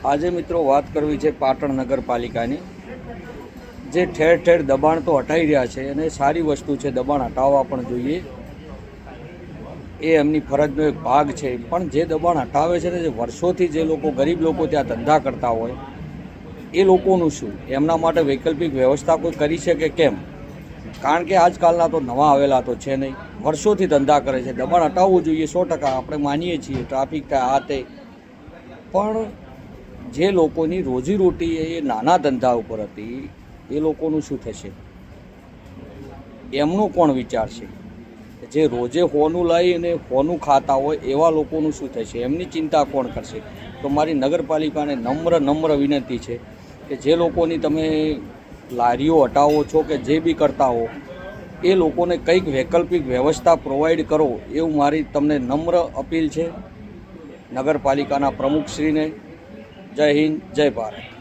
આજે મિત્રો વાત કરવી છે પાટણ નગરપાલિકાની, જે ઠેર ઠેર દબાણ તો હટાવી રહ્યા છે અને સારી વસ્તુ છે, દબાણ હટાવવા પણ જોઈએ, એ એમની ફરજનો એક ભાગ છે. પણ જે દબાણ હટાવે છે ને, જે વર્ષોથી જે લોકો ગરીબ લોકો ત્યાં ધંધા કરતા હોય એ લોકોનું શું? એમના માટે વૈકલ્પિક વ્યવસ્થા કોઈ કરી છે કે કેમ? કારણ કે આજકાલના તો નવા આવેલા તો છે નહીં, વર્ષોથી ધંધા કરે છે. દબાણ હટાવવું જોઈએ 100%, આપણે માનીએ છીએ, ટ્રાફિક થાય આ તે, પણ જે લોકોની રોજીરોટી એ નાના ધંધા ઉપર હતી એ લોકોનું શું થશે? એમનો કોણ વિચારશે? જે રોજે હોનું લઈ અને હોનું ખાતા હોય એવા લોકોનું શું થશે? એમની ચિંતા કોણ કરશે? તો મારી નગરપાલિકાને નમ્ર વિનંતી છે કે જે લોકોની તમે લારીઓ હટાવો છો કે જે બી કરતા હો, એ લોકોને કંઈક વૈકલ્પિક વ્યવસ્થા પ્રોવાઈડ કરો, એવું મારી તમને નમ્ર અપીલ છે નગરપાલિકાના પ્રમુખશ્રીને. જય હિન્દ, જય ભારત.